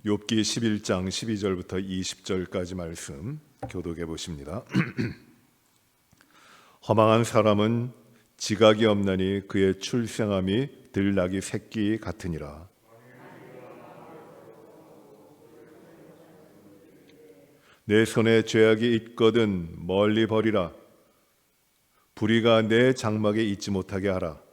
욥기 11장 12절부터 20절까지 말씀 교독해 보십니다. 허망한 사람은 지각이 없나니 그의 출생함이 들나귀 새끼 같으니라. 내 손에 죄악이 있거든 멀리 버리라. 불의가 내 장막에 있지 못하게 하라.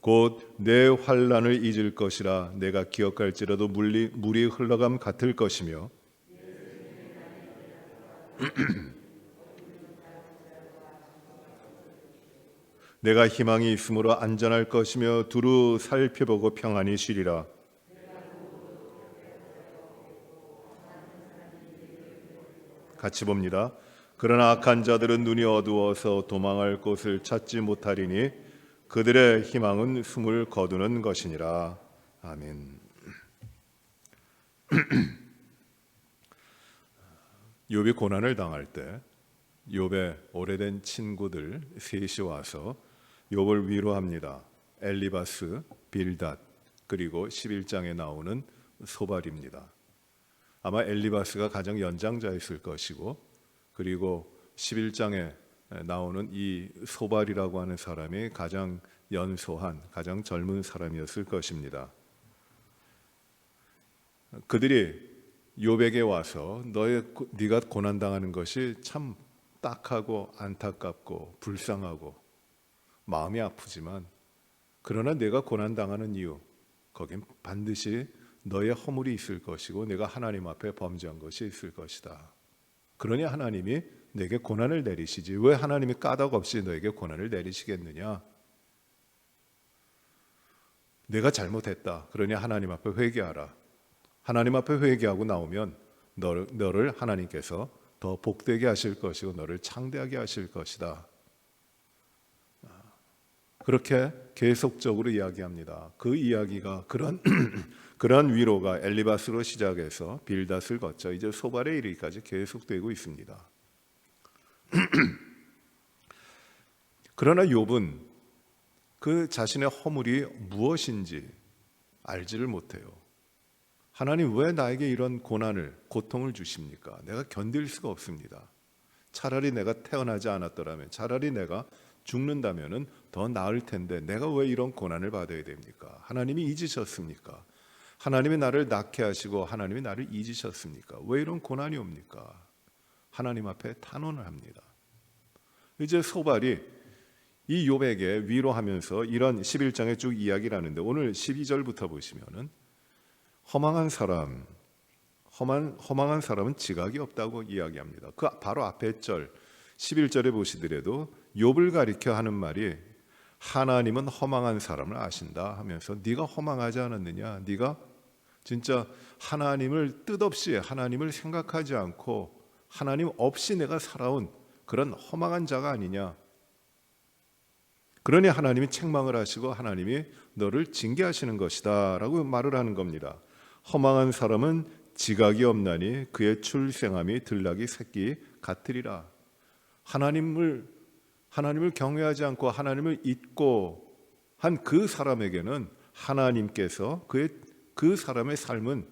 곧 내 환난을 잊을 것이라. 내가 기억할지라도 물이 흘러감 같을 것이며 내가 희망이 있으므로 안전할 것이며 두루 살펴보고 평안히 쉬리라. 같이 봅니다. 그러나 악한 자들은 눈이 어두워서 도망할 곳을 찾지 못하리니 그들의 희망은 숨을 거두는 것이니라. 아멘. 욥이 고난을 당할 때 욥의 오래된 친구들 셋이 와서 욥을 위로합니다. 엘리바스, 빌닷, 그리고 11장에 나오는 소발입니다. 아마 엘리바스가 가장 연장자였을 것이고, 그리고 11장에 나오는 이 소발이라고 하는 사람이 가장 연소한, 가장 젊은 사람이었을 것입니다. 그들이 욥에게 와서 네가 고난당하는 것이 참 딱하고 안타깝고 불쌍하고 마음이 아프지만, 그러나 내가 고난당하는 이유, 거긴 반드시 너의 허물이 있을 것이고 내가 하나님 앞에 범죄한 것이 있을 것이다. 그러니 하나님이 내게 고난을 내리시지 왜 하나님이 까닭 없이 너에게 고난을 내리시겠느냐. 내가 잘못했다. 그러니 하나님 앞에 회개하라. 하나님 앞에 회개하고 나오면 너를 하나님께서 더 복되게 하실 것이고 너를 창대하게 하실 것이다. 그렇게 계속적으로 이야기합니다. 그 이야기가 그런 위로가 엘리바스로 시작해서 빌닷을 거쳐 이제 소발에 이르기까지 계속되고 있습니다. 그러나 욥은 그 자신의 허물이 무엇인지 알지를 못해요. 하나님 왜 나에게 이런 고통을 주십니까? 내가 견딜 수가 없습니다. 차라리 내가 태어나지 않았더라면, 차라리 내가 죽는다면 더 나을 텐데 내가 왜 이런 고난을 받아야 됩니까? 하나님이 잊으셨습니까? 하나님이 나를 낳게 하시고 하나님이 나를 잊으셨습니까? 왜 이런 고난이 옵니까? 하나님 앞에 탄원을 합니다. 이제 소발이 이 욥에게 위로하면서 이런 11장에 쭉 이야기를 하는데, 오늘 12절부터 보시면은 허망한 사람은 지각이 없다고 이야기합니다. 그 바로 앞에 절 11절에 보시더라도 욥을 가리켜 하는 말이 하나님은 허망한 사람을 아신다 하면서 네가 허망하지 않았느냐? 네가 진짜 하나님을 뜻없이 하나님을 생각하지 않고 하나님 없이 내가 살아온 그런 허망한 자가 아니냐? 그러니 하나님이 책망을 하시고 하나님이 너를 징계하시는 것이다 라고 말을 하는 겁니다. 허망한 사람은 지각이 없나니 그의 출생함이 들나귀 새끼 같으리라. 하나님을 경외하지 않고 하나님을 잊고 한 그 사람에게는 하나님께서 그 사람의 삶은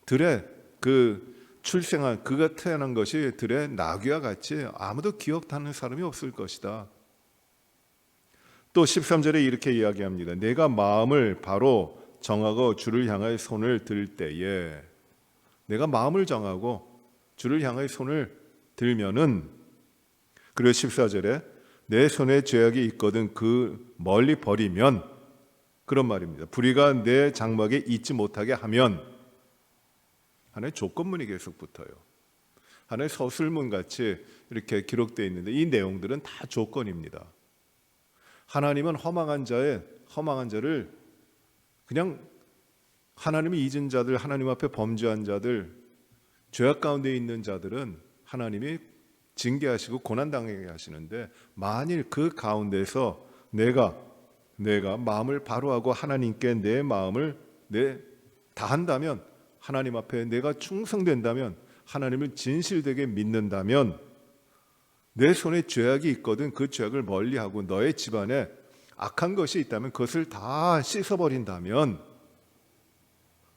들의 그가 태어난 것이 들의 나귀와 같이 아무도 기억하는 사람이 없을 것이다. 또 13절에 이렇게 이야기합니다. 내가 마음을 바로 정하고 주를 향하여 손을 들 때에, 내가 마음을 정하고 주를 향하여 손을 들면은, 그리고 14절에 내 손에 죄악이 있거든 그 멀리 버리면, 그런 말입니다. 불의가 내 장막에 있지 못하게 하면, 하나의 조건문이 계속 붙어요. 하나의 서술문 같이 이렇게 기록되어 있는데 이 내용들은 다 조건입니다. 하나님은 허망한 자를 그냥 하나님이 잊은 자들, 하나님 앞에 범죄한 자들, 죄악 가운데 있는 자들은 하나님이 징계하시고 고난당하게 하시는데, 만일 그 가운데서 내가 마음을 바로 하고 하나님께 내 마음을 다한다면, 하나님 앞에 내가 충성된다면, 하나님을 진실되게 믿는다면 내 손에 죄악이 있거든 그 죄악을 멀리하고 너의 집안에 악한 것이 있다면 그것을 다 씻어버린다면,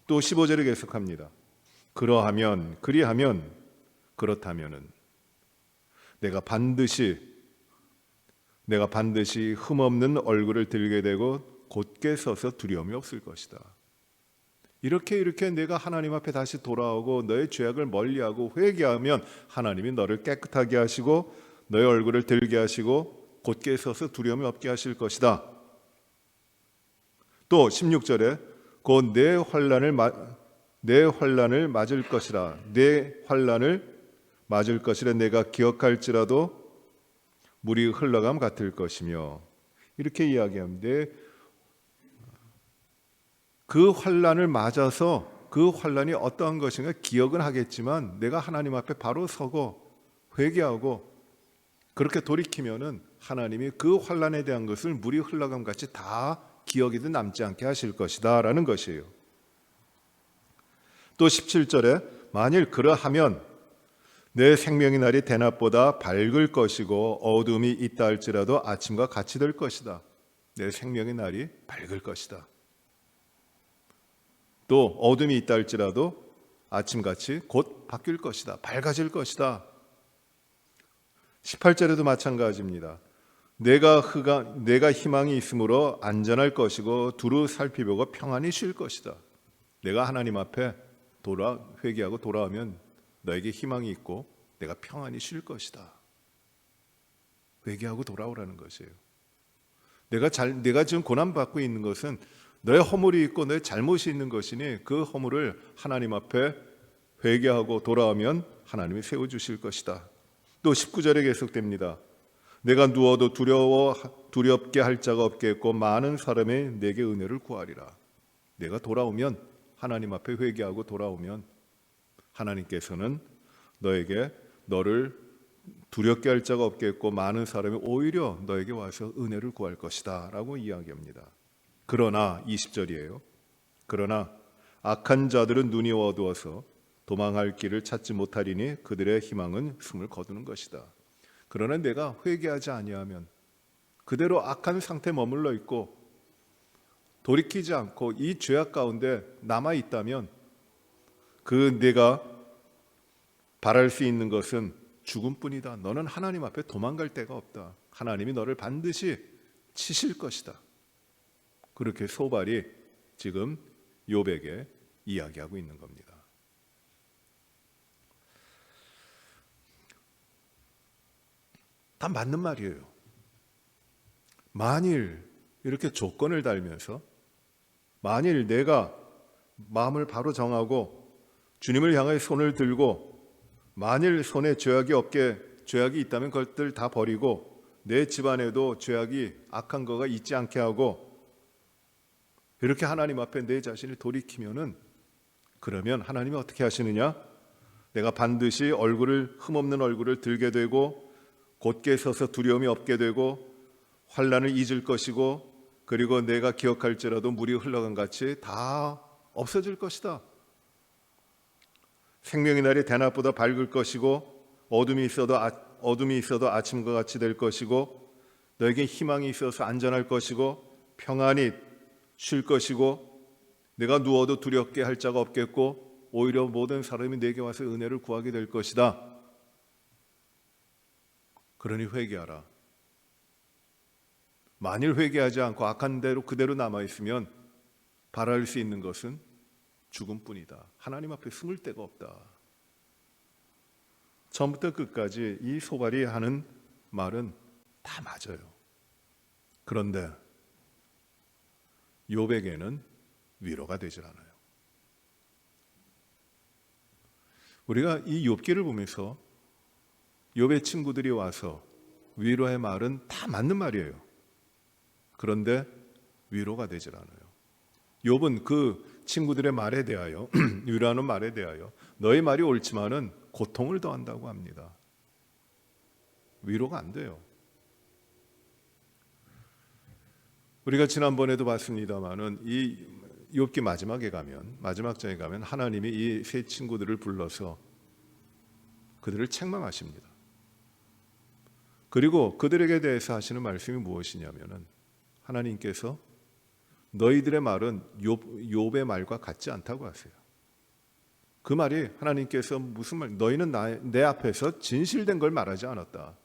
또 15절에 계속합니다. 그렇다면은 내가 반드시 흠없는 얼굴을 들게 되고 곧게 서서 두려움이 없을 것이다. 이렇게 내가 하나님 앞에 다시 돌아오고 너의 죄악을 멀리하고 회개하면 하나님이 너를 깨끗하게 하시고 너의 얼굴을 들게 하시고 곧게 서서 두려움이 없게 하실 것이다. 또 16절에 곧 내 환난을 맞을 것이라. 내 환난을 맞을 것이라. 내가 기억할지라도 물이 흘러감 같을 것이며, 이렇게 이야기합니다. 그 환난을 맞아서 그 환난이 어떠한 것인가 기억은 하겠지만 내가 하나님 앞에 바로 서고 회개하고 그렇게 돌이키면은 하나님이 그 환난에 대한 것을 물이 흘러감 같이 다 기억에도 남지 않게 하실 것이다 라는 것이에요. 또 17절에 만일 그러하면 내 생명의 날이 대낮보다 밝을 것이고 어둠이 있다 할지라도 아침과 같이 될 것이다. 내 생명의 날이 밝을 것이다. 또 어둠이 있다 할지라도 아침같이 곧 바뀔 것이다. 밝아질 것이다. 18절에도 마찬가지입니다. 내가 희망이 있으므로 안전할 것이고 두루 살피보고 평안히 쉴 것이다. 내가 하나님 앞에 회개하고 돌아오면 너에게 희망이 있고 내가 평안히 쉴 것이다. 회개하고 돌아오라는 것이에요. 내가 지금 고난받고 있는 것은 너의 허물이 있고 너의 잘못이 있는 것이니 그 허물을 하나님 앞에 회개하고 돌아오면 하나님이 세워주실 것이다. 또 19절에 계속됩니다. 내가 누워도 두렵게 할 자가 없겠고 많은 사람이 내게 은혜를 구하리라. 내가 돌아오면, 하나님 앞에 회개하고 돌아오면 하나님께서는 너를 두렵게 할 자가 없겠고 많은 사람이 오히려 너에게 와서 은혜를 구할 것이다 라고 이야기합니다. 그러나 20절이에요. 그러나 악한 자들은 눈이 어두워서 도망할 길을 찾지 못하리니 그들의 희망은 숨을 거두는 것이다. 그러나 내가 회개하지 아니하면 그대로 악한 상태에 머물러 있고 돌이키지 않고 이 죄악 가운데 남아 있다면 내가 바랄 수 있는 것은 죽음뿐이다. 너는 하나님 앞에 도망갈 데가 없다. 하나님이 너를 반드시 치실 것이다. 그렇게 소발이 지금 욥에게 이야기하고 있는 겁니다. 다 맞는 말이에요. 만일 이렇게 조건을 달면서 만일 내가 마음을 바로 정하고 주님을 향해 손을 들고 만일 손에 죄악이 있다면 그것들 다 버리고 내 집안에도 죄악이 악한 거가 있지 않게 하고 이렇게 하나님 앞에 내 자신을 돌이키면은 그러면 하나님이 어떻게 하시느냐? 내가 반드시 흠없는 얼굴을 들게 되고 곧게 서서 두려움이 없게 되고 환난을 잊을 것이고 그리고 내가 기억할지라도 물이 흘러간 같이 다 없어질 것이다. 생명의 날이 대낮보다 밝을 것이고 어둠이 있어도 아침과 같이 될 것이고 너에게 희망이 있어서 안전할 것이고 평안히 쉴 것이고 내가 누워도 두렵게 할 자가 없겠고 오히려 모든 사람이 내게 와서 은혜를 구하게 될 것이다. 그러니 회개하라. 만일 회개하지 않고 악한 대로 그대로 남아있으면 바랄 수 있는 것은 죽음뿐이다. 하나님 앞에 숨을 데가 없다. 처음부터 끝까지 이 소발이 하는 말은 다 맞아요. 그런데 욥에게는 위로가 되질 않아요. 우리가 이 욥기를 보면서 욥의 친구들이 와서 위로의 말은 다 맞는 말이에요. 그런데 위로가 되질 않아요. 욥은 그 친구들의 말에 대하여 위로하는 말에 대하여 너의 말이 옳지만은 고통을 더한다고 합니다. 위로가 안 돼요. 우리가 지난번에도 봤습니다마는 이 욥기 마지막 장에 가면 하나님이 이 세 친구들을 불러서 그들을 책망하십니다. 그리고 그들에게 대해서 하시는 말씀이 무엇이냐면은 하나님께서 너희들의 말은 욥의 말과 같지 않다고 하세요. 그 말이 하나님께서 무슨 말? 너희는 내 앞에서 진실된 걸 말하지 않았다.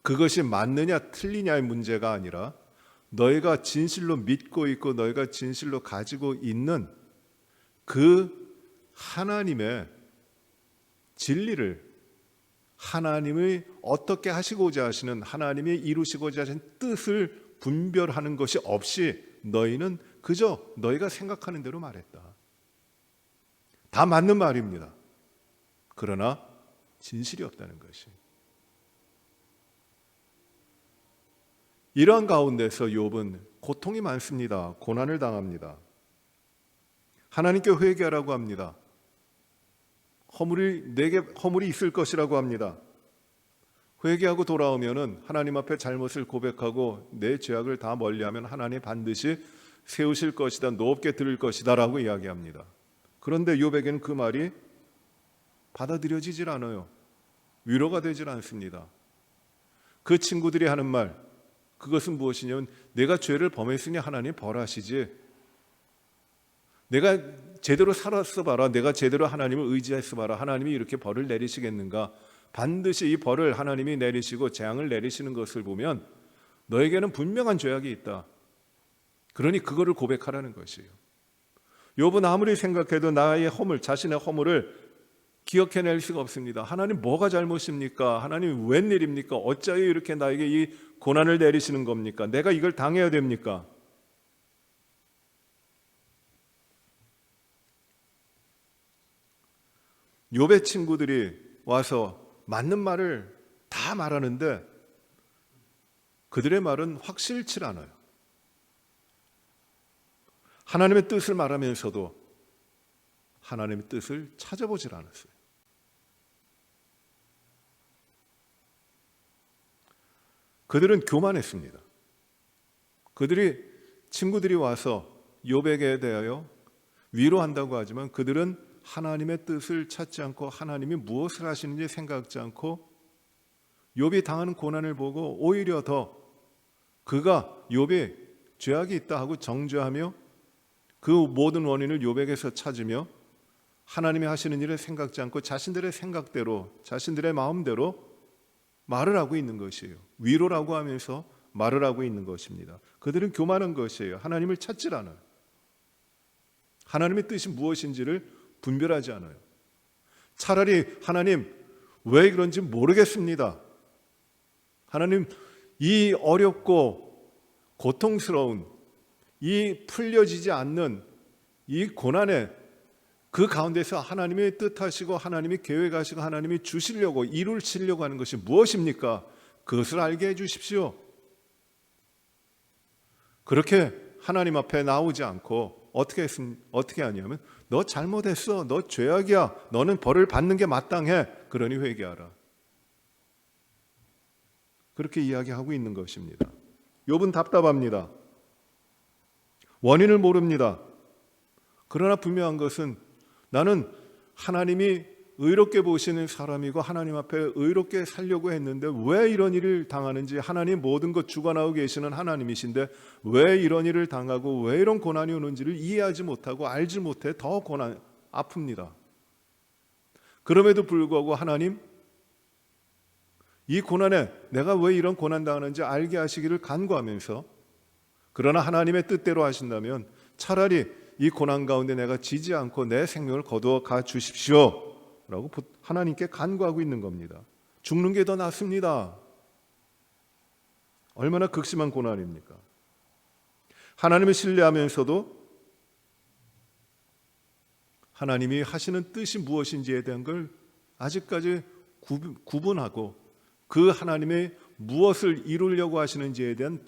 그것이 맞느냐 틀리냐의 문제가 아니라 너희가 진실로 믿고 있고 너희가 진실로 가지고 있는 그 하나님의 진리를, 하나님의 어떻게 하시고자 하시는, 하나님이 이루시고자 하신 뜻을 분별하는 것이 없이 너희는 그저 너희가 생각하는 대로 말했다. 다 맞는 말입니다. 그러나 진실이 없다는 것이. 이러한 가운데서 욥은 고통이 많습니다. 고난을 당합니다. 하나님께 회개하라고 합니다. 내게 허물이 있을 것이라고 합니다. 회개하고 돌아오면은 하나님 앞에 잘못을 고백하고 내 죄악을 다 멀리하면 하나님 반드시 세우실 것이다, 높게 들을 것이다라고 이야기합니다. 그런데 욥에게는 그 말이 받아들여지질 않아요. 위로가 되질 않습니다. 그 친구들이 하는 말, 그것은 무엇이냐면 내가 죄를 범했으니 하나님 벌하시지. 내가 제대로 살았어 봐라. 내가 제대로 하나님을 의지했어 봐라. 하나님이 이렇게 벌을 내리시겠는가? 반드시 이 벌을 하나님이 내리시고 재앙을 내리시는 것을 보면 너에게는 분명한 죄악이 있다. 그러니 그거를 고백하라는 것이에요. 욥은 아무리 생각해도 나의 허물, 자신의 허물을 기억해낼 수가 없습니다. 하나님 뭐가 잘못입니까? 하나님 웬일입니까? 어찌하여 이렇게 나에게 이 고난을 내리시는 겁니까? 내가 이걸 당해야 됩니까? 욥의 친구들이 와서 맞는 말을 다 말하는데 그들의 말은 확실치 않아요. 하나님의 뜻을 말하면서도 하나님의 뜻을 찾아보질 않았어요. 그들은 교만했습니다. 친구들이 와서 욥에게 대하여 위로한다고 하지만 그들은 하나님의 뜻을 찾지 않고 하나님이 무엇을 하시는지 생각하지 않고 욥이 당하는 고난을 보고 오히려 더 그가 욥이 죄악이 있다 하고 정죄하며 그 모든 원인을 욥에게서 찾으며 하나님이 하시는 일을 생각지 않고 자신들의 생각대로, 자신들의 마음대로 말을 하고 있는 것이에요. 위로라고 하면서 말을 하고 있는 것입니다. 그들은 교만한 것이에요. 하나님을 찾질 않아요. 하나님의 뜻이 무엇인지를 분별하지 않아요. 차라리 하나님 왜 그런지 모르겠습니다. 하나님 이 어렵고 고통스러운 이 풀려지지 않는 이 고난에 그 가운데서 하나님이 뜻하시고 하나님이 계획하시고 하나님이 주시려고 이루시려고 하는 것이 무엇입니까? 그것을 알게 해 주십시오. 그렇게 하나님 앞에 나오지 않고 어떻게 하냐면 너 잘못했어. 너 죄악이야. 너는 벌을 받는 게 마땅해. 그러니 회개하라. 그렇게 이야기하고 있는 것입니다. 욥은 답답합니다. 원인을 모릅니다. 그러나 분명한 것은 나는 하나님이 의롭게 보시는 사람이고 하나님 앞에 의롭게 살려고 했는데 왜 이런 일을 당하는지, 하나님 모든 것 주관하고 계시는 하나님이신데 왜 이런 일을 당하고 왜 이런 고난이 오는지를 이해하지 못하고 알지 못해 더 아픕니다. 그럼에도 불구하고 하나님 이 고난에 내가 왜 이런 고난 당하는지 알게 하시기를 간구하면서, 그러나 하나님의 뜻대로 하신다면 차라리 이 고난 가운데 내가 지지 않고 내 생명을 거두어 가 주십시오 라고 하나님께 간구하고 있는 겁니다. 죽는 게 더 낫습니다. 얼마나 극심한 고난입니까? 하나님을 신뢰하면서도 하나님이 하시는 뜻이 무엇인지에 대한 걸 아직까지 구분하고 그 하나님의 무엇을 이루려고 하시는지에 대한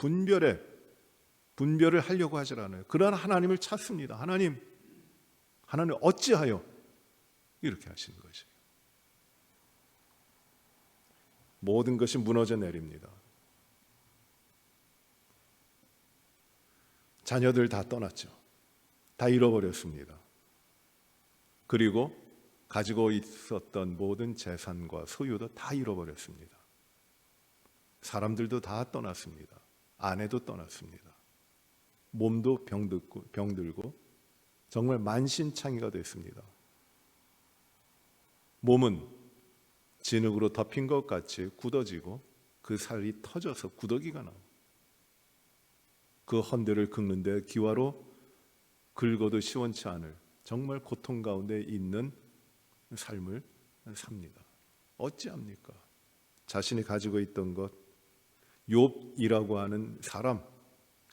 분별을 하려고 하질 않아요. 그러나 하나님을 찾습니다. 하나님 어찌하여 이렇게 하시는 것이에요. 모든 것이 무너져 내립니다. 자녀들 다 떠났죠. 다 잃어버렸습니다. 그리고 가지고 있었던 모든 재산과 소유도 다 잃어버렸습니다. 사람들도 다 떠났습니다. 아내도 떠났습니다. 몸도 병들고 정말 만신창이가 됐습니다. 몸은 진흙으로 덮인 것 같이 굳어지고 그 살이 터져서 구더기가 나옵니다. 그 헌대를 긁는데 기와로 긁어도 시원치 않을 정말 고통 가운데 있는 삶을 삽니다. 어찌합니까? 자신이 가지고 있던 것, 욥이라고 하는 사람,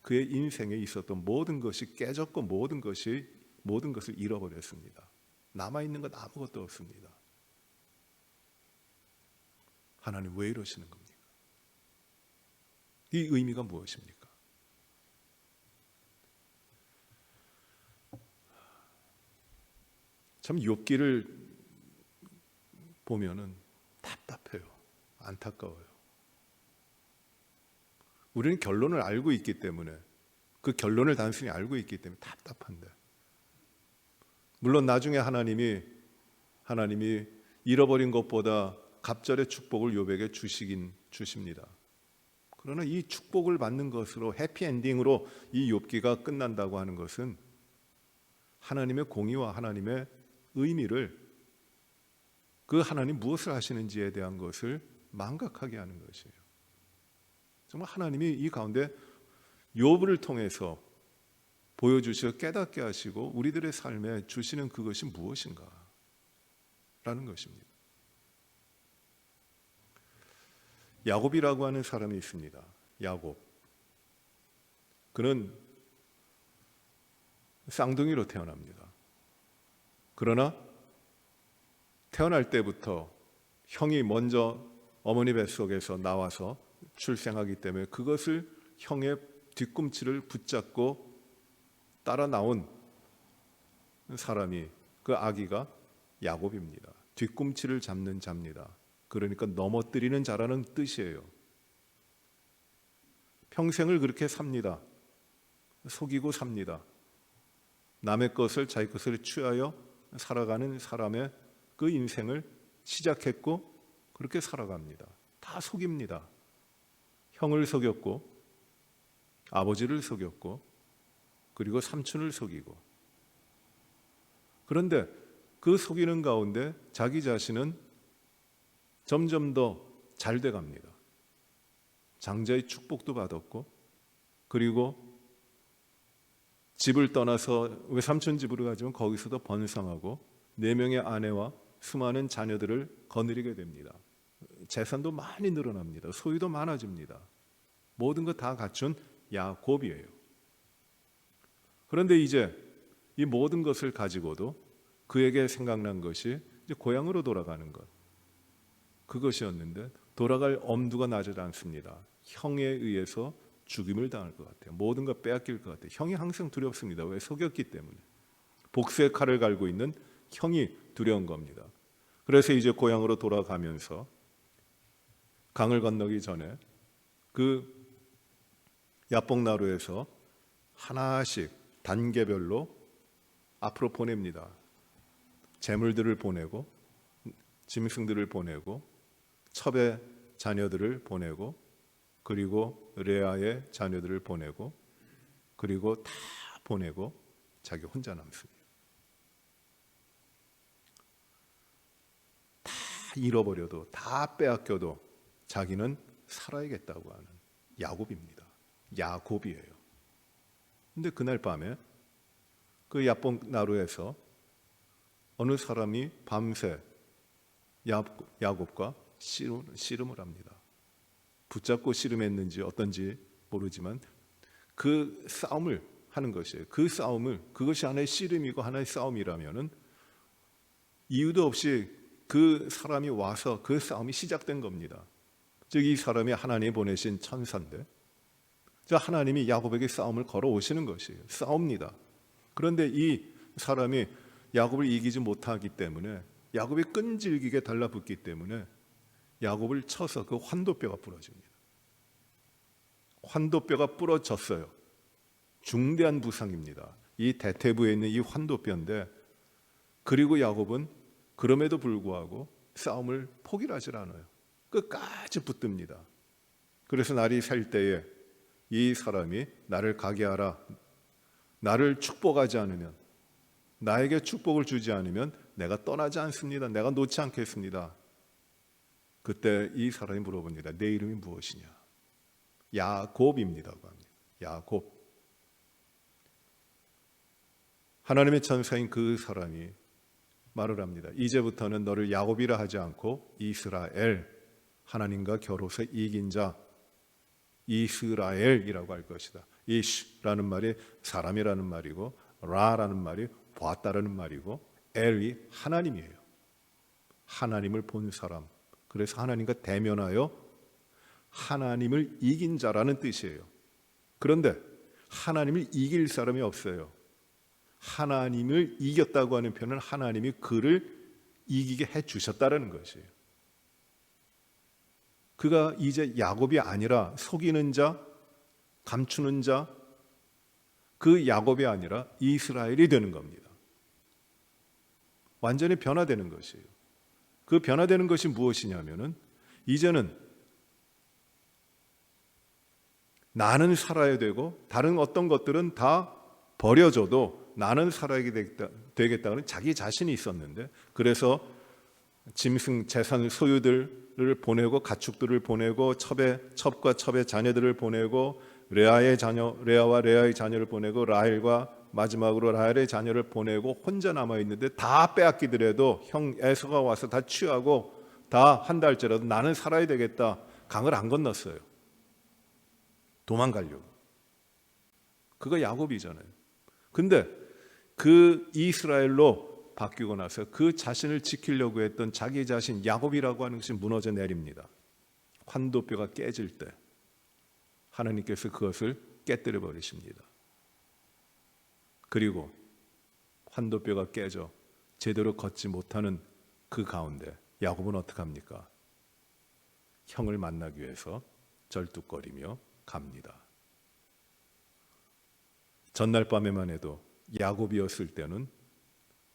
그의 인생에 있었던 모든 것이 깨졌고 모든 것을 잃어버렸습니다. 남아있는 것 아무것도 없습니다. 하나님 왜 이러시는 겁니까? 이 의미가 무엇입니까? 참 욥기를 보면은 답답해요. 안타까워요. 우리는 결론을 알고 있기 때문에, 그 결론을 단순히 알고 있기 때문에 답답한데, 물론 나중에 하나님이 잃어버린 것보다 갑절의 축복을 욥에게 주십니다. 그러나 이 축복을 받는 것으로 해피엔딩으로 이 욥기가 끝난다고 하는 것은 하나님의 공의와 하나님의 의미를, 그 하나님 무엇을 하시는지에 대한 것을 망각하게 하는 것이에요. 정말 하나님이 이 가운데 욥을 통해서 보여주시고 깨닫게 하시고 우리들의 삶에 주시는 그것이 무엇인가 라는 것입니다. 야곱이라고 하는 사람이 있습니다. 야곱. 그는 쌍둥이로 태어납니다. 그러나 태어날 때부터 형이 먼저 어머니 뱃속에서 나와서 출생하기 때문에 그것을 형의 뒤꿈치를 붙잡고 따라 나온 사람이, 그 아기가 야곱입니다. 뒤꿈치를 잡는 자입니다. 그러니까 넘어뜨리는 자라는 뜻이에요. 평생을 그렇게 삽니다. 속이고 삽니다. 남의 것을 자기 것을 취하여 살아가는 사람의 그 인생을 시작했고 그렇게 살아갑니다. 다 속입니다. 형을 속였고 아버지를 속였고 그리고 삼촌을 속이고, 그런데 그 속이는 가운데 자기 자신은 점점 더 잘 돼갑니다. 장자의 축복도 받았고, 그리고 집을 떠나서 외삼촌 집으로 가지만 거기서도 번성하고 4명의 아내와 수많은 자녀들을 거느리게 됩니다. 재산도 많이 늘어납니다. 소유도 많아집니다. 모든 것 다 갖춘 야곱이에요. 그런데 이제 이 모든 것을 가지고도 그에게 생각난 것이 이제 고향으로 돌아가는 것, 그것이었는데 돌아갈 엄두가 나지 않습니다. 형에 의해서 죽임을 당할 것 같아요. 모든 것 빼앗길 것 같아요. 형이 항상 두렵습니다. 왜? 속였기 때문에. 복수의 칼을 갈고 있는 형이 두려운 겁니다. 그래서 이제 고향으로 돌아가면서 강을 건너기 전에 그 야복나루에서 하나씩 단계별로 앞으로 보냅니다. 재물들을 보내고 짐승들을 보내고 첩의 자녀들을 보내고 그리고 레아의 자녀들을 보내고 그리고 다 보내고 자기 혼자 남습니다. 다 잃어버려도 다 빼앗겨도 자기는 살아야겠다고 하는 야곱입니다. 야곱이에요. 근데 그날 밤에 그 야복나루에서 어느 사람이 밤새 야곱과 씨름을 합니다. 붙잡고 씨름했는지 어떤지 모르지만 그 싸움을 하는 것이에요. 그 싸움을, 그것이 하나의 씨름이고 하나의 싸움이라면은 이유도 없이 그 사람이 와서 그 싸움이 시작된 겁니다. 즉 이 사람이 하나님이 보내신 천사인데, 저 하나님이 야곱에게 싸움을 걸어오시는 것이에요. 싸웁니다. 그런데 이 사람이 야곱을 이기지 못하기 때문에, 야곱이 끈질기게 달라붙기 때문에 야곱을 쳐서 그 환도뼈가 부러집니다. 환도뼈가 부러졌어요. 중대한 부상입니다. 이 대퇴부에 있는 이 환도뼈인데, 그리고 야곱은 그럼에도 불구하고 싸움을 포기를 하질 않아요. 끝까지 붙듭니다. 그래서 날이 샐 때에 이 사람이 나를 가게 하라, 나를 축복하지 않으면, 나에게 축복을 주지 않으면 내가 떠나지 않습니다. 내가 놓지 않겠습니다. 그때 이 사람이 물어봅니다. 내 이름이 무엇이냐? 야곱입니다고 합니다. 야곱. 하나님의 천사인 그 사람이 말을 합니다. 이제부터는 너를 야곱이라 하지 않고 이스라엘, 하나님과 겨루어서 이긴 자 이스라엘이라고 할 것이다. 이시라는 말이 사람이라는 말이고, 라라는 말이 보았다라는 말이고, 엘이 하나님이에요. 하나님을 본 사람. 그래서 하나님과 대면하여 하나님을 이긴 자라는 뜻이에요. 그런데 하나님을 이길 사람이 없어요. 하나님을 이겼다고 하는 표현은 하나님이 그를 이기게 해주셨다는 것이에요. 그가 이제 야곱이 아니라 속이는 자, 감추는 자, 그 야곱이 아니라 이스라엘이 되는 겁니다. 완전히 변화되는 것이에요. 그 변화되는 것이 무엇이냐면은 이제는 나는 살아야 되고 다른 어떤 것들은 다 버려져도 나는 살아야 되겠다는 자기 자신이 있었는데, 그래서 짐승 재산 소유들을 보내고 가축들을 보내고 첩과 첩의 자녀들을 보내고 레아와 레아의 자녀를 보내고 라헬과 마지막으로 라헬의 자녀를 보내고 혼자 남아 있는데 다 빼앗기더라도 형 에서가 와서 다 취하고 다 한 달째라도 나는 살아야 되겠다. 강을 안 건넜어요. 도망가려고. 그거 야곱이잖아요. 근데 그 이스라엘로 바뀌고 나서 그 자신을 지키려고 했던 자기 자신 야곱이라고 하는 것이 무너져 내립니다. 환도뼈가 깨질 때 하나님께서 그것을 깨뜨려 버리십니다. 그리고 환도뼈가 깨져 제대로 걷지 못하는 그 가운데 야곱은 어떻게 합니까? 형을 만나기 위해서 절뚝거리며 갑니다. 전날 밤에만 해도 야곱이었을 때는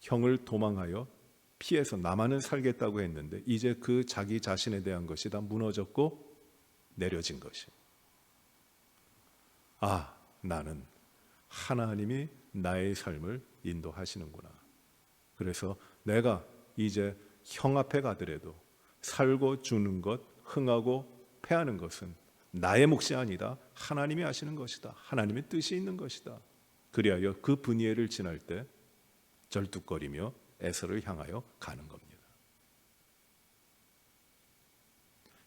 형을 도망하여 피해서 나만은 살겠다고 했는데 이제 그 자기 자신에 대한 것이 다 무너졌고 내려진 것이. 아, 나는 하나님이 나의 삶을 인도하시는구나. 그래서 내가 이제 형 앞에 가더라도 살고 주는 것, 흥하고 패하는 것은 나의 몫이 아니다. 하나님이 하시는 것이다. 하나님의 뜻이 있는 것이다. 그리하여 그 분이엘을 지날 때 절뚝거리며 에서를 향하여 가는 겁니다.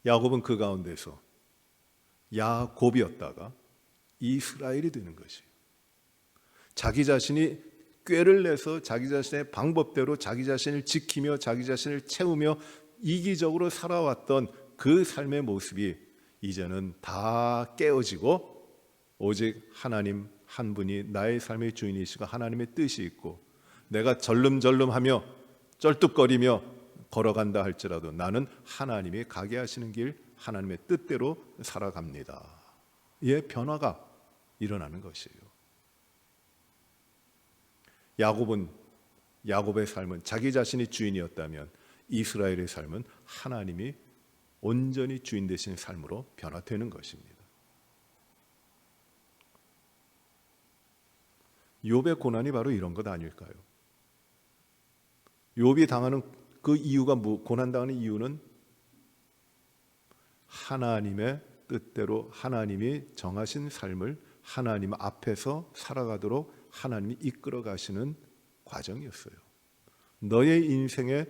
야곱은 그 가운데서 야곱이었다가 이스라엘이 되는 것이에요. 자기 자신이 꾀를 내서 자기 자신의 방법대로 자기 자신을 지키며 자기 자신을 채우며 이기적으로 살아왔던 그 삶의 모습이 이제는 다 깨어지고 오직 하나님 한 분이 나의 삶의 주인이시고 하나님의 뜻이 있고 내가 절름절름하며 쩔뚝거리며 걸어간다 할지라도 나는 하나님이 가게 하시는 길 하나님의 뜻대로 살아갑니다. 이에 변화가 일어나는 것이에요. 야곱의 삶은 자기 자신이 주인이었다면 이스라엘의 삶은 하나님이 온전히 주인 되신 삶으로 변화되는 것입니다. 욥의 고난이 바로 이런 것 아닐까요? 욥이 당하는 그 이유가 고난당하는 이유는 하나님의 뜻대로 하나님이 정하신 삶을 하나님 앞에서 살아가도록 하나님이 이끌어 가시는 과정이었어요. 너의 인생의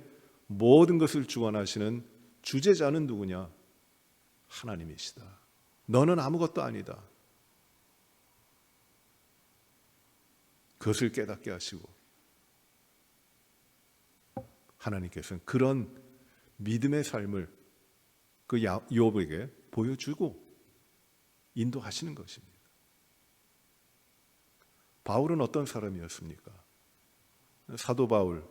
모든 것을 주관하시는 주재자는 누구냐? 하나님이시다. 너는 아무것도 아니다. 그것을 깨닫게 하시고 하나님께서는 그런 믿음의 삶을 그 욥에게 보여주고 인도하시는 것입니다. 바울은 어떤 사람이었습니까? 사도 바울,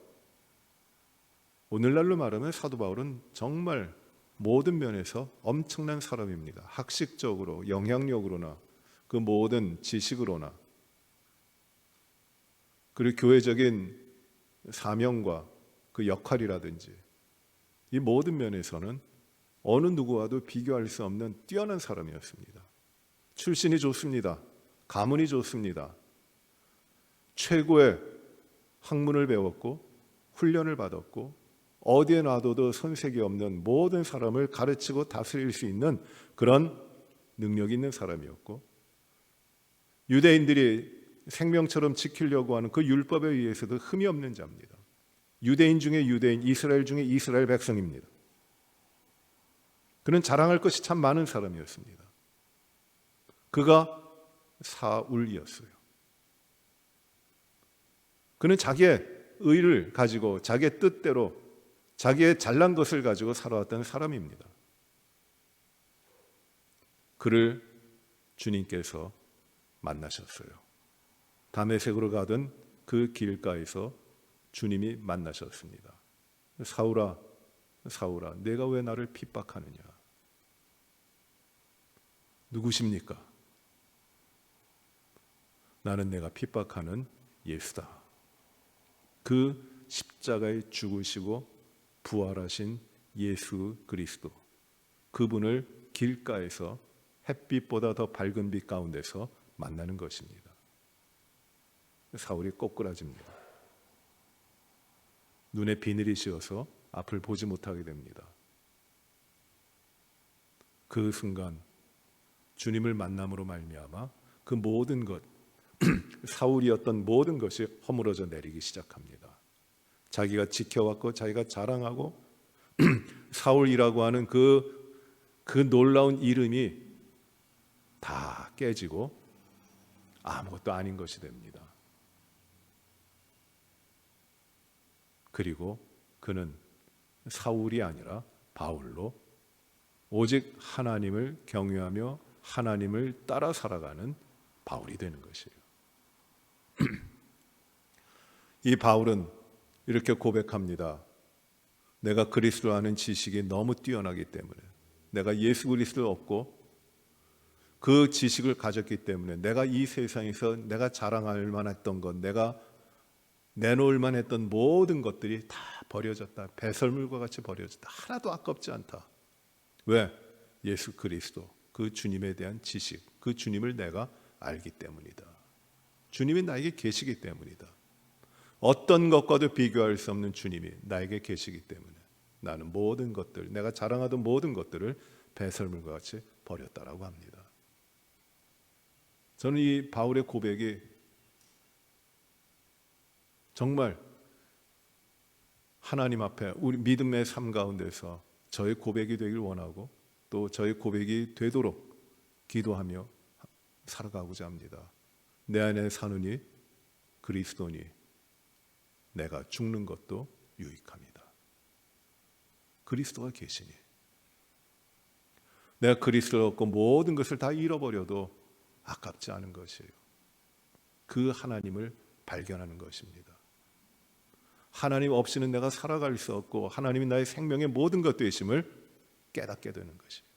오늘날로 말하면 사도 바울은 정말 모든 면에서 엄청난 사람입니다. 학식적으로, 영향력으로나 그 모든 지식으로나 그리고 교회적인 사명과 그 역할이라든지 이 모든 면에서는 어느 누구와도 비교할 수 없는 뛰어난 사람이었습니다. 출신이 좋습니다. 가문이 좋습니다. 최고의 학문을 배웠고 훈련을 받았고 어디에 놔둬도 손색이 없는 모든 사람을 가르치고 다스릴 수 있는 그런 능력이 있는 사람이었고, 유대인들이 생명처럼 지키려고 하는 그 율법에 의해서도 흠이 없는 자입니다. 유대인 중에 유대인, 이스라엘 중에 이스라엘 백성입니다. 그는 자랑할 것이 참 많은 사람이었습니다. 그가 사울이었어요. 그는 자기의 의를 가지고 자기의 뜻대로 자기의 잘난 것을 가지고 살아왔던 사람입니다. 그를 주님께서 만나셨어요. 다메섹으로 가던 그 길가에서 주님이 만나셨습니다. 사울아, 사울아, 내가 왜 나를 핍박하느냐? 누구십니까? 나는 내가 핍박하는 예수다. 그 십자가에 죽으시고 부활하신 예수 그리스도, 그분을 길가에서 햇빛보다 더 밝은 빛 가운데서 만나는 것입니다. 사울이 꼬꾸라집니다. 눈에 비늘이 씌어서 앞을 보지 못하게 됩니다. 그 순간 주님을 만남으로 말미암아 그 모든 것, 사울이었던 모든 것이 허물어져 내리기 시작합니다. 자기가 지켜왔고 자기가 자랑하고 사울이라고 하는 그 놀라운 이름이 다 깨지고 아무것도 아닌 것이 됩니다. 그리고 그는 사울이 아니라 바울로 오직 하나님을 경외하며 하나님을 따라 살아가는 바울이 되는 것이에요. 이 바울은 이렇게 고백합니다. 내가 그리스도를 아는 지식이 너무 뛰어나기 때문에, 내가 예수 그리스도를 얻고 그 지식을 가졌기 때문에 내가 이 세상에서 내가 자랑할 만했던 것, 내가 내놓을 만했던 모든 것들이 다 버려졌다. 배설물과 같이 버려졌다. 하나도 아깝지 않다. 왜? 예수 그리스도, 그 주님에 대한 지식, 그 주님을 내가 알기 때문이다. 주님이 나에게 계시기 때문이다. 어떤 것과도 비교할 수 없는 주님이 나에게 계시기 때문에 나는 모든 것들, 내가 자랑하던 모든 것들을 배설물과 같이 버렸다라고 합니다. 저는 이 바울의 고백이 정말 하나님 앞에 우리 믿음의 삶 가운데서 저의 고백이 되길 원하고 또 저의 고백이 되도록 기도하며 살아가고자 합니다. 내 안에 사느니 그리스도니 내가 죽는 것도 유익합니다. 그리스도가 계시니 내가 그리스도를 얻고 모든 것을 다 잃어버려도 아깝지 않은 것이에요. 그 하나님을 발견하는 것입니다. 하나님 없이는 내가 살아갈 수 없고 하나님이 나의 생명의 모든 것 되심을 깨닫게 되는 것이에요.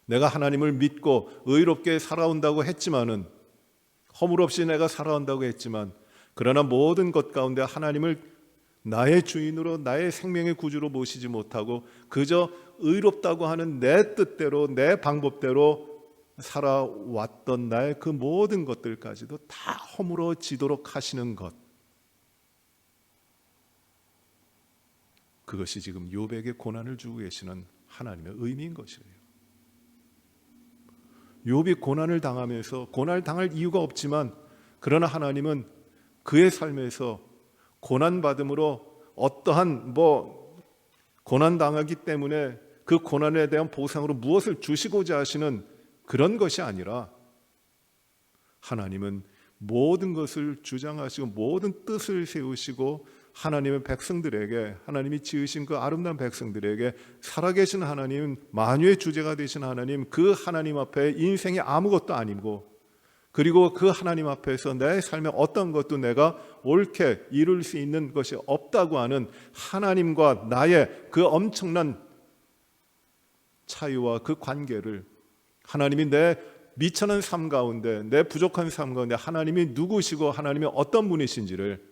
내가 하나님을 믿고 의롭게 살아온다고 했지만은, 허물 없이 내가 살아온다고 했지만, 그러나 모든 것 가운데 하나님을 나의 주인으로 나의 생명의 구주로 모시지 못하고 그저 의롭다고 하는 내 뜻대로 내 방법대로 살아왔던 나의 그 모든 것들까지도 다 허물어지도록 하시는 것, 그것이 지금 욥에게 고난을 주고 계시는 하나님의 의미인 것이에요. 욥이 고난을 당하면서 고난을 당할 이유가 없지만, 그러나 하나님은 그의 삶에서 고난받음으로 어떠한 고난 당하기 때문에 그 고난에 대한 보상으로 무엇을 주시고자 하시는 그런 것이 아니라, 하나님은 모든 것을 주장하시고 모든 뜻을 세우시고 하나님의 백성들에게, 하나님이 지으신 그 아름다운 백성들에게 살아계신 하나님, 만유의 주제가 되신 하나님, 그 하나님 앞에 인생이 아무것도 아니고, 그리고 그 하나님 앞에서 내 삶에 어떤 것도 내가 옳게 이룰 수 있는 것이 없다고 하는 하나님과 나의 그 엄청난 차이와 그 관계를, 하나님이 내 미천한 삶 가운데, 내 부족한 삶 가운데 하나님이 누구시고 하나님이 어떤 분이신지를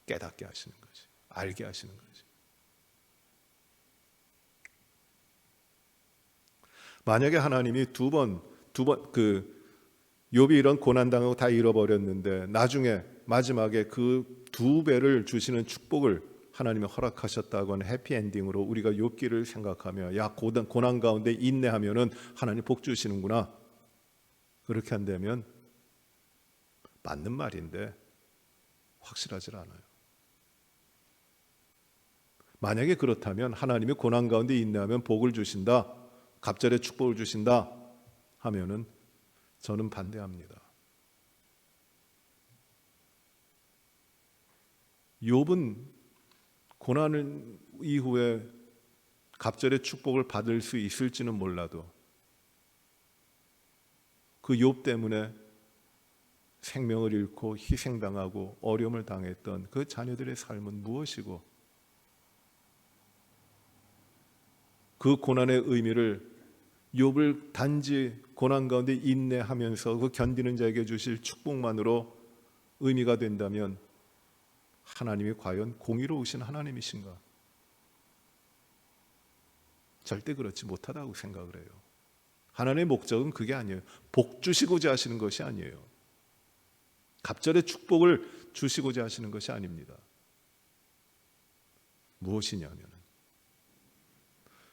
깨닫게 하시는 거지, 알게 하시는 거지. 만약에 하나님이 두 번 욥이 이런 고난 당하고 다 잃어버렸는데 나중에 마지막에 그 두 배를 주시는 축복을 하나님이 허락하셨다고 하는 해피엔딩으로 우리가 욥기를 생각하며 야 고난 가운데 인내하면은 하나님 복 주시는구나, 그렇게 한다면 맞는 말인데 확실하지 않아요. 만약에 그렇다면 하나님이 고난 가운데 인내하면 복을 주신다, 갑절의 축복을 주신다 하면은 저는 반대합니다. 욥은 고난 이후에 갑절의 축복을 받을 수 있을지는 몰라도 그 욥 때문에 생명을 잃고 희생당하고 어려움을 당했던 그 자녀들의 삶은 무엇이고 그 고난의 의미를 욥을 단지 고난 가운데 인내하면서 그 견디는 자에게 주실 축복만으로 의미가 된다면 하나님이 과연 공의로우신 하나님이신가? 절대 그렇지 못하다고 생각을 해요. 하나님의 목적은 그게 아니에요. 복 주시고자 하시는 것이 아니에요. 갑절의 축복을 주시고자 하시는 것이 아닙니다. 무엇이냐면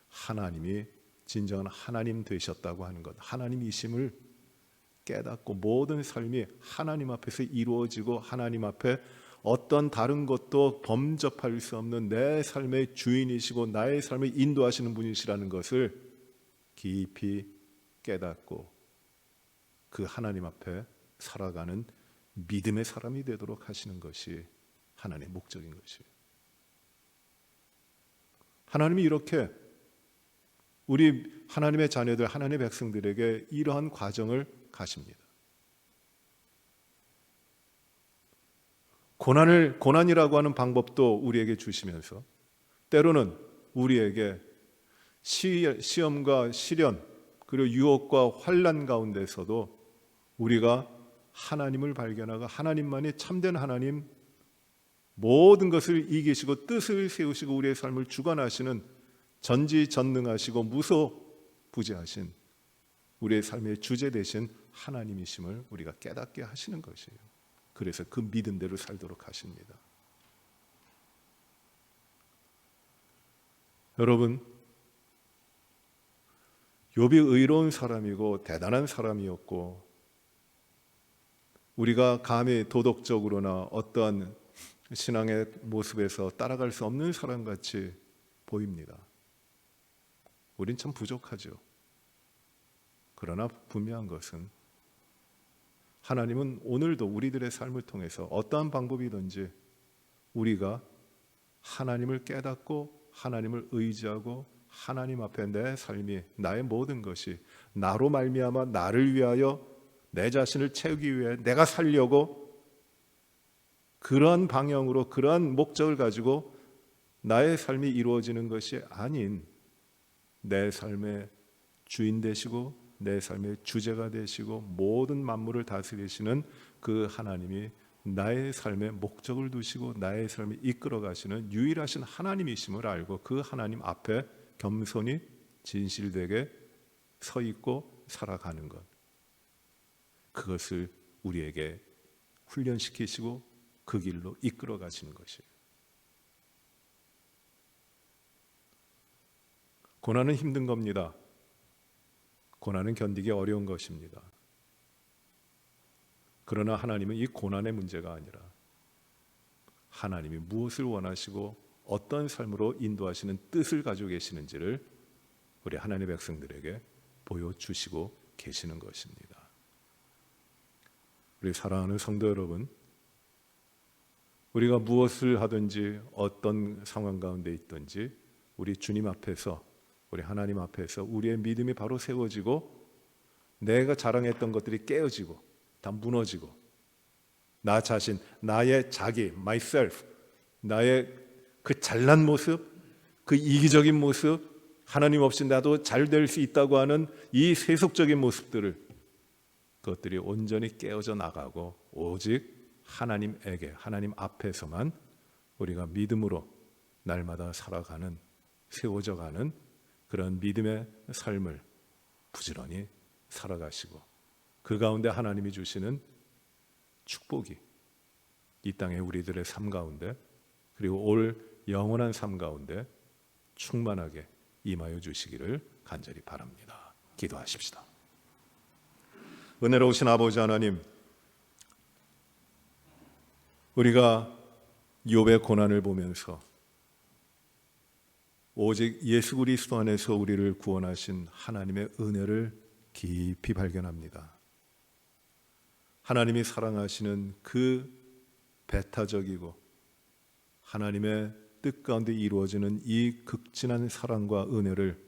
하나님이 진정한 하나님 되셨다고 하는 것, 하나님이심을 깨닫고 모든 삶이 하나님 앞에서 이루어지고 하나님 앞에 어떤 다른 것도 범접할 수 없는 내 삶의 주인이시고 나의 삶을 인도하시는 분이시라는 것을 깊이 깨닫고 그 하나님 앞에 살아가는 믿음의 사람이 되도록 하시는 것이 하나님의 목적인 것이에요. 하나님이 이렇게 우리 하나님의 자녀들, 하나님의 백성들에게 이러한 과정을 가십니다. 고난이라고 하는 방법도 우리에게 주시면서 때로는 우리에게 시험과 시련 그리고 유혹과 환난 가운데서도 우리가 하나님을 발견하고 하나님만이 참된 하나님, 모든 것을 이기시고 뜻을 세우시고 우리의 삶을 주관하시는 전지전능하시고 무소부재하신 우리의 삶의 주제 되신 하나님이심을 우리가 깨닫게 하시는 것이에요. 그래서 그 믿음대로 살도록 하십니다. 여러분, 욥이 의로운 사람이고 대단한 사람이었고 우리가 감히 도덕적으로나 어떠한 신앙의 모습에서 따라갈 수 없는 사람같이 보입니다. 우린 참 부족하죠. 그러나 분명한 것은 하나님은 오늘도 우리들의 삶을 통해서 어떠한 방법이든지 우리가 하나님을 깨닫고 하나님을 의지하고 하나님 앞에 내 삶이, 나의 모든 것이 나로 말미암아 나를 위하여 내 자신을 채우기 위해 내가 살려고 그러한 방향으로 그러한 목적을 가지고 나의 삶이 이루어지는 것이 아닌 내 삶의 주인 되시고 내 삶의 주제가 되시고 모든 만물을 다스리시는 그 하나님이 나의 삶의 목적을 두시고 나의 삶을 이끌어 가시는 유일하신 하나님이심을 알고 그 하나님 앞에 겸손히 진실되게 서 있고 살아가는 것, 그것을 우리에게 훈련시키시고 그 길로 이끌어 가시는 것이에요. 고난은 힘든 겁니다. 고난은 견디기 어려운 것입니다. 그러나 하나님은 이 고난의 문제가 아니라 하나님이 무엇을 원하시고 어떤 삶으로 인도하시는 뜻을 가지고 계시는지를 우리 하나님의 백성들에게 보여주시고 계시는 것입니다. 우리 사랑하는 성도 여러분, 우리가 무엇을 하든지 어떤 상황 가운데 있든지 우리 주님 앞에서, 우리 하나님 앞에서 우리의 믿음이 바로 세워지고 내가 자랑했던 것들이 깨어지고 다 무너지고 나 자신, 나의 자기, myself, 나의 그 잘난 모습, 그 이기적인 모습, 하나님 없이 나도 잘 될 수 있다고 하는 이 세속적인 모습들을, 그것들이 온전히 깨어져 나가고 오직 하나님에게, 하나님 앞에서만 우리가 믿음으로 날마다 살아가는, 세워져 가는 그런 믿음의 삶을 부지런히 살아가시고 그 가운데 하나님이 주시는 축복이 이 땅의 우리들의 삶 가운데 그리고 올 영원한 삶 가운데 충만하게 임하여 주시기를 간절히 바랍니다. 기도하십시다. 은혜로우신 아버지 하나님, 우리가 욥의 고난을 보면서 오직 예수 그리스도 안에서 우리를 구원하신 하나님의 은혜를 깊이 발견합니다. 하나님이 사랑하시는 그 배타적이고 하나님의 뜻 가운데 이루어지는 이 극진한 사랑과 은혜를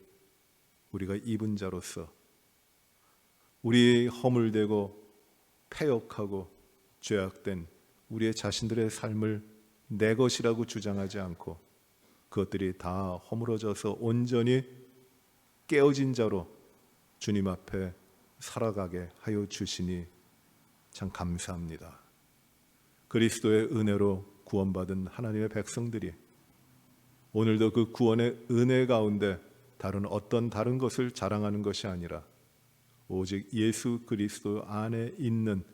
우리가 입은 자로서 우리 허물되고 패역하고 죄악된 우리의 자신들의 삶을 내 것이라고 주장하지 않고 그것들이 다 허물어져서 온전히 깨어진 자로 주님 앞에 살아가게 하여 주시니 참 감사합니다. 그리스도의 은혜로 구원받은 하나님의 백성들이 오늘도 그 구원의 은혜 가운데 다른 것을 자랑하는 것이 아니라 오직 예수 그리스도 안에 있는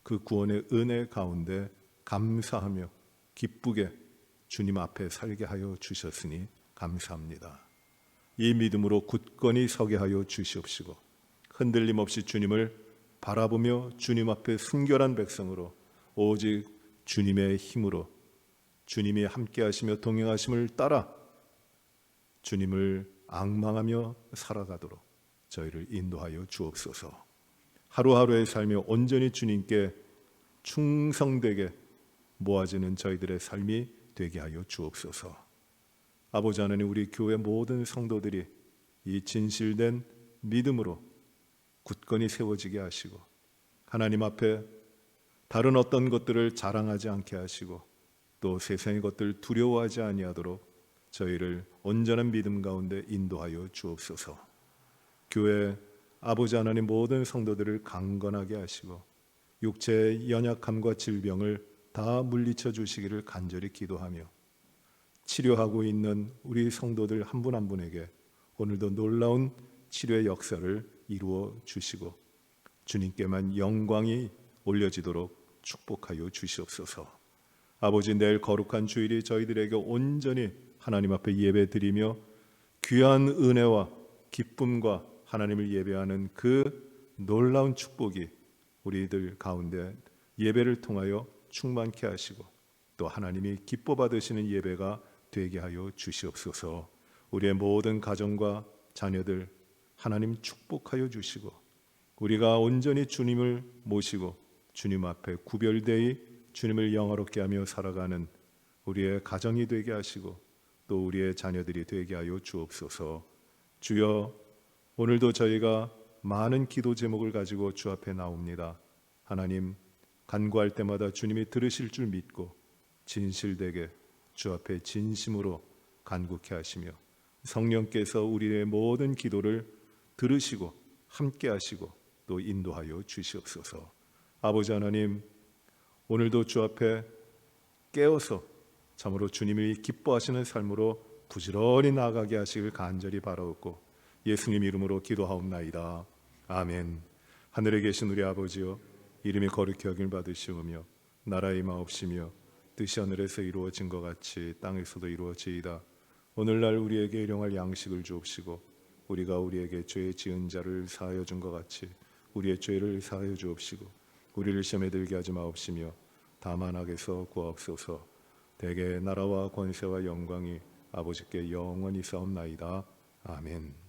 그 구원의 은혜 가운데 감사하며 기쁘게 주님 앞에 살게 하여 주셨으니 감사합니다. 이 믿음으로 굳건히 서게 하여 주시옵시고 흔들림 없이 주님을 바라보며 주님 앞에 순결한 백성으로 오직 주님의 힘으로 주님이 함께 하시며 동행하심을 따라 주님을 앙망하며 살아가도록 저희를 인도하여 주옵소서. 하루하루의 삶이 온전히 주님께 충성되게 모아지는 저희들의 삶이 되게 하여 주옵소서. 아버지 하나님, 우리 교회 모든 성도들이 이 진실된 믿음으로 굳건히 세워지게 하시고 하나님 앞에 다른 어떤 것들을 자랑하지 않게 하시고 또 세상의 것들 두려워하지 아니하도록 저희를 온전한 믿음 가운데 인도하여 주옵소서. 교회 아버지 하나님 모든 성도들을 강건하게 하시고 육체의 연약함과 질병을 다 물리쳐 주시기를 간절히 기도하며 치료하고 있는 우리 성도들 한 분 한 분에게 오늘도 놀라운 치료의 역사를 이루어 주시고 주님께만 영광이 올려지도록 축복하여 주시옵소서. 아버지, 내일 거룩한 주일이 저희들에게 온전히 하나님 앞에 예배드리며 귀한 은혜와 기쁨과 하나님을 예배하는 그 놀라운 축복이 우리들 가운데 예배를 통하여 충만케 하시고 또 하나님이 기뻐 받으시는 예배가 되게 하여 주시옵소서. 우리의 모든 가정과 자녀들 하나님 축복하여 주시고 우리가 온전히 주님을 모시고 주님 앞에 구별되이 주님을 영화롭게 하며 살아가는 우리의 가정이 되게 하시고 또 우리의 자녀들이 되게 하여 주옵소서. 주여, 오늘도 저희가 많은 기도 제목을 가지고 주 앞에 나옵니다. 하나님, 간구할 때마다 주님이 들으실 줄 믿고 진실되게 주 앞에 진심으로 간구케 하시며 성령께서 우리의 모든 기도를 들으시고 함께 하시고 또 인도하여 주시옵소서. 아버지 하나님, 오늘도 주 앞에 깨어서 참으로 주님이 기뻐하시는 삶으로 부지런히 나아가게 하시길 간절히 바라옵고 예수님 이름으로 기도하옵나이다. 아멘. 하늘에 계신 우리 아버지여, 이름이 거룩히 여김을 받으시오며 나라의 마옵시며 뜻이 하늘에서 이루어진 것 같이 땅에서도 이루어지이다. 오늘날 우리에게 일용할 양식을 주옵시고 우리가 우리에게 죄 지은 자를 사하여 준 것 같이 우리의 죄를 사하여 주옵시고 우리를 시험에 들게 하지 마옵시며 다만 악에서 구하옵소서. 대개 나라와 권세와 영광이 아버지께 영원히 싸움나이다. 아멘.